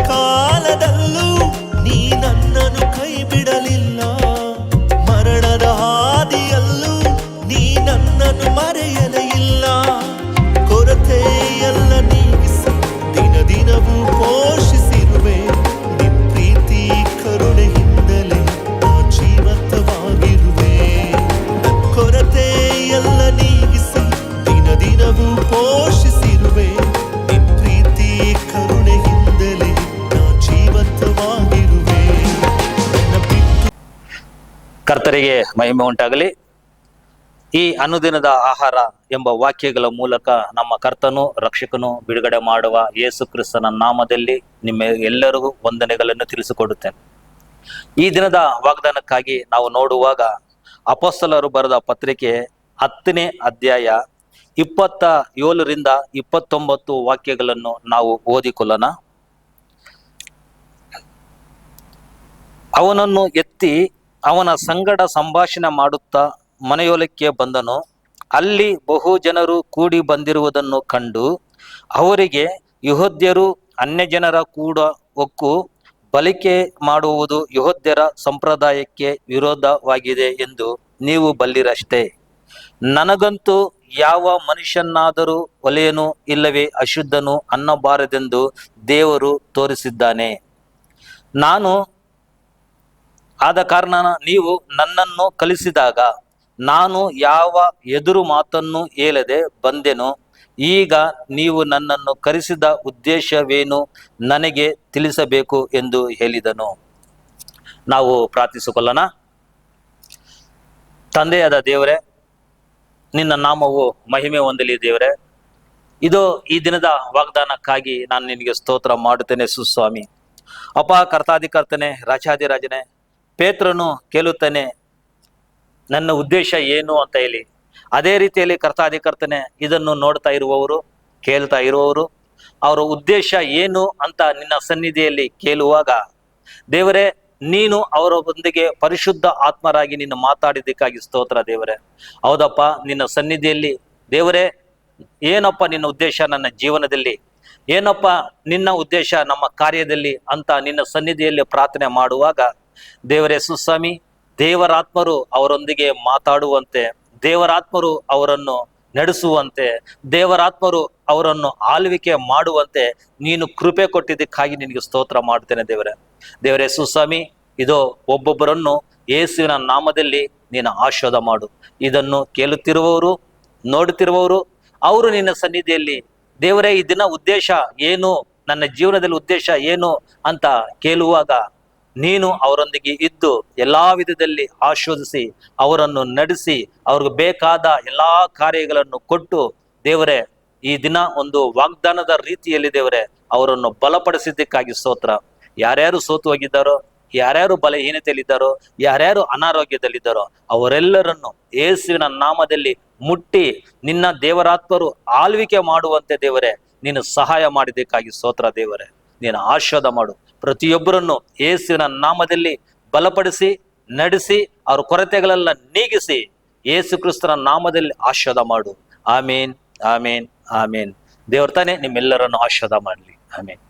ಕಾಲದಲ್ಲೂ ನೀ ನನ್ನನ್ನು ಕೈ ಬಿಡಲಿಲ್ಲ, ಮರಣದ ಹಾದಿಯಲ್ಲೂ ನೀ ನನ್ನನ್ನು ಮರೆಯಲೇ ಇಲ್ಲ. ಕೊರತೆಯೆಲ್ಲ ನೀಗಿಸಿ ದಿನ ದಿನವೂ ಪೋಷಿಸಿರುವೆ, ನಿನ್ ಪ್ರೀತಿ ಕರುಣೆಯಿಂದಲೇ ನಾ ಜೀವಂತವಾಗಿರುವೆ. ಕೊರತೆಯೆಲ್ಲ ನೀಗಿಸಿ ದಿನ ದಿನವೂ ಪೋಷಿಸಿರುವೆ, ನಿನ್ ಪ್ರೀತಿ ಕರುಣೆಯಿಂದಲೇ ನಾ ಜೀವಂತವಾಗಿರುವೆ. ಕರ್ತರಿಗೆ ಮಹಿಮೆ ಉಂಟಾಗಲಿ. ಈ ಅನುದಿನದ ಆಹಾರ ಎಂಬ ವಾಕ್ಯಗಳ ಮೂಲಕ ನಮ್ಮ ಕರ್ತನು ರಕ್ಷಕನು ಬಿಡುಗಡೆ ಮಾಡುವ ಯೇಸು ಕ್ರಿಸ್ತನ ನಾಮದಲ್ಲಿ ನಿಮ್ಮ ಎಲ್ಲರಿಗೂ ವಂದನೆಗಳನ್ನು ತಿಳಿಸಿಕೊಡುತ್ತೇನೆ. ಈ ದಿನದ ವಾಗ್ದಾನಕ್ಕಾಗಿ ನಾವು ನೋಡುವಾಗ ಅಪೊಸ್ತಲರು ಬರೆದ ಪತ್ರಿಕೆ 10ನೇ ಅಧ್ಯಾಯ 27ರಿಂದ 29 ವಾಕ್ಯಗಳನ್ನು ನಾವು ಓದಿಕೊಳ್ಳೋಣ. ಅವನನ್ನು ಎತ್ತಿ ಅವನ ಸಂಗಡ ಸಂಭಾಷಣೆ ಮಾಡುತ್ತಾ ಮನೆಯೊಳಕ್ಕೆ ಬಂದನು. ಅಲ್ಲಿ ಬಹು ಜನರು ಕೂಡಿ ಬಂದಿರುವುದನ್ನು ಕಂಡು ಅವರಿಗೆ, ಯೆಹೂದ್ಯರು ಅನ್ಯಜನರ ಕೂಡ ಒಕ್ಕು ಬಲಿಕೆ ಮಾಡುವುದು ಯೆಹೂದ್ಯರ ಸಂಪ್ರದಾಯಕ್ಕೆ ವಿರೋಧವಾಗಿದೆ ಎಂದು ನೀವು ಬಲ್ಲಿರಷ್ಟೇ. ನನಗಂತೂ ಯಾವ ಮನುಷ್ಯನಾದರೂ ಒಲೆಯನು ಇಲ್ಲವೇ ಅಶುದ್ಧನು ಅನ್ನಬಾರದೆಂದು ದೇವರು ತೋರಿಸಿದ್ದಾನೆ. ನಾನು ಆದ ಕಾರಣ ನೀವು ನನ್ನನ್ನು ಕಲಿಸಿದಾಗ ನಾನು ಯಾವ ಎದುರು ಮಾತನ್ನು ಹೇಳದೆ ಬಂದೆನು. ಈಗ ನೀವು ನನ್ನನ್ನು ಕರೆಸಿದ ಉದ್ದೇಶವೇನು ನನಗೆ ತಿಳಿಸಬೇಕು ಎಂದು ಹೇಳಿದನು. ನಾವು ಪ್ರಾರ್ಥಿಸಿಕೊಳ್ಳೋಣ. ತಂದೆಯಾದ ದೇವರೇ, ನಿನ್ನ ನಾಮವು ಮಹಿಮೆ ಹೊಂದಲಿ ದೇವರೇ. ಇದು ಈ ದಿನದ ವಾಗ್ದಾನಕ್ಕಾಗಿ ನಾನು ನಿನಗೆ ಸ್ತೋತ್ರ ಮಾಡುತ್ತೇನೆ ಸುಸ್ವಾಮಿ. ಅಪ್ಪ, ಕರ್ತಾಧಿಕರ್ತನೆ, ರಾಜಾಧಿರಾಜನೇ, ಪೇತ್ರನು ಕೇಳುತ್ತಾನೆ ನನ್ನ ಉದ್ದೇಶ ಏನು ಅಂತ ಹೇಳಿ. ಅದೇ ರೀತಿಯಲ್ಲಿ ಕರ್ತಾಧಿಕರ್ತನೆ, ಇದನ್ನು ನೋಡ್ತಾ ಇರುವವರು, ಕೇಳ್ತಾ ಇರುವವರು, ಅವರ ಉದ್ದೇಶ ಏನು ಅಂತ ನಿನ್ನ ಸನ್ನಿಧಿಯಲ್ಲಿ ಕೇಳುವಾಗ ದೇವರೇ, ನೀನು ಅವರೊಂದಿಗೆ ಪರಿಶುದ್ಧ ಆತ್ಮರಾಗಿ ನಿನ್ನ ಮಾತಾಡಿದ್ದಕ್ಕಾಗಿ ಸ್ತೋತ್ರ ದೇವರೇ. ಹೌದಪ್ಪ, ನಿನ್ನ ಸನ್ನಿಧಿಯಲ್ಲಿ ದೇವರೇ, ಏನಪ್ಪ ನಿನ್ನ ಉದ್ದೇಶ ನನ್ನ ಜೀವನದಲ್ಲಿ, ಏನಪ್ಪ ನಿನ್ನ ಉದ್ದೇಶ ನಮ್ಮ ಕಾರ್ಯದಲ್ಲಿ ಅಂತ ನಿನ್ನ ಸನ್ನಿಧಿಯಲ್ಲಿ ಪ್ರಾರ್ಥನೆ ಮಾಡುವಾಗ ದೇವರೇ ಸುಸ್ವಾಮಿ, ದೇವರಾತ್ಮರು ಅವರೊಂದಿಗೆ ಮಾತಾಡುವಂತೆ, ದೇವರಾತ್ಮರು ಅವರನ್ನು ನಡೆಸುವಂತೆ, ದೇವರಾತ್ಮರು ಅವರನ್ನು ಆಳ್ವಿಕೆ ಮಾಡುವಂತೆ ನೀನು ಕೃಪೆ ಕೊಟ್ಟಿದ್ದಕ್ಕಾಗಿ ನಿನಗೆ ಸ್ತೋತ್ರ ಮಾಡುತ್ತೇನೆ ದೇವರೇ. ದೇವರೇ ಸುಸ್ವಾಮಿ, ಇದೋ ಒಬ್ಬೊಬ್ಬರನ್ನು ಯೇಸುವಿನ ನಾಮದಲ್ಲಿ ನೀನು ಆಶೀರ್ವಾದ ಮಾಡು. ಇದನ್ನು ಕೇಳುತ್ತಿರುವವರು, ನೋಡುತ್ತಿರುವವರು, ಅವರು ನಿನ್ನ ಸನ್ನಿಧಿಯಲ್ಲಿ ದೇವರೇ ಈ ದಿನ ಉದ್ದೇಶ ಏನು, ನನ್ನ ಜೀವನದಲ್ಲಿ ಉದ್ದೇಶ ಏನು ಅಂತ ಕೇಳುವಾಗ ನೀನು ಅವರೊಂದಿಗೆ ಇದ್ದು ಎಲ್ಲಾ ವಿಧದಲ್ಲಿ ಆಶೀರ್ವದಿಸಿ ಅವರನ್ನು ನಡೆಸಿ ಅವ್ರಿಗೆ ಬೇಕಾದ ಎಲ್ಲಾ ಕಾರ್ಯಗಳನ್ನು ಕೊಟ್ಟು ದೇವರೇ, ಈ ದಿನ ಒಂದು ವಾಗ್ದಾನದ ರೀತಿಯಲ್ಲಿ ದೇವರೇ ಅವರನ್ನು ಬಲಪಡಿಸಿದ್ದಕ್ಕಾಗಿ ಸ್ತೋತ್ರ. ಯಾರ್ಯಾರು ಸೋತು ಹೋಗಿದ್ದಾರೋ, ಯಾರ್ಯಾರು ಬಲಹೀನತೆಯಲ್ಲಿದ್ದಾರೋ, ಯಾರ್ಯಾರು ಅನಾರೋಗ್ಯದಲ್ಲಿದ್ದಾರೋ ಅವರೆಲ್ಲರನ್ನು ಯೇಸುವಿನ ನಾಮದಲ್ಲಿ ಮುಟ್ಟಿ ನಿನ್ನ ದೇವರಾತ್ಮರು ಆಳ್ವಿಕೆ ಮಾಡುವಂತೆ ದೇವರೇ ನೀನು ಸಹಾಯ ಮಾಡಿದ್ದಕ್ಕಾಗಿ ಸ್ತೋತ್ರ ದೇವರೇ. ನೀನು ಆಶೀರ್ವಾದ ಮಾಡು. ಪ್ರತಿಯೊಬ್ಬರನ್ನು ಯೇಸುವಿನ ನಾಮದಲ್ಲಿ ಬಲಪಡಿಸಿ ನಡೆಸಿ ಅವ್ರ ಕೊರತೆಗಳೆಲ್ಲ ನೀಗಿಸಿ ಯೇಸು ಕ್ರಿಸ್ತನ ನಾಮದಲ್ಲಿ ಆಶೀರ್ವಾದ ಮಾಡು. ಆಮೇನ್, ಆಮೇನ್, ಆಮೇನ್. ದೇವ್ರ ತಾನೇ ನಿಮ್ಮೆಲ್ಲರನ್ನು ಆಶೀರ್ವಾದ ಮಾಡಲಿ. ಆಮೇನ್.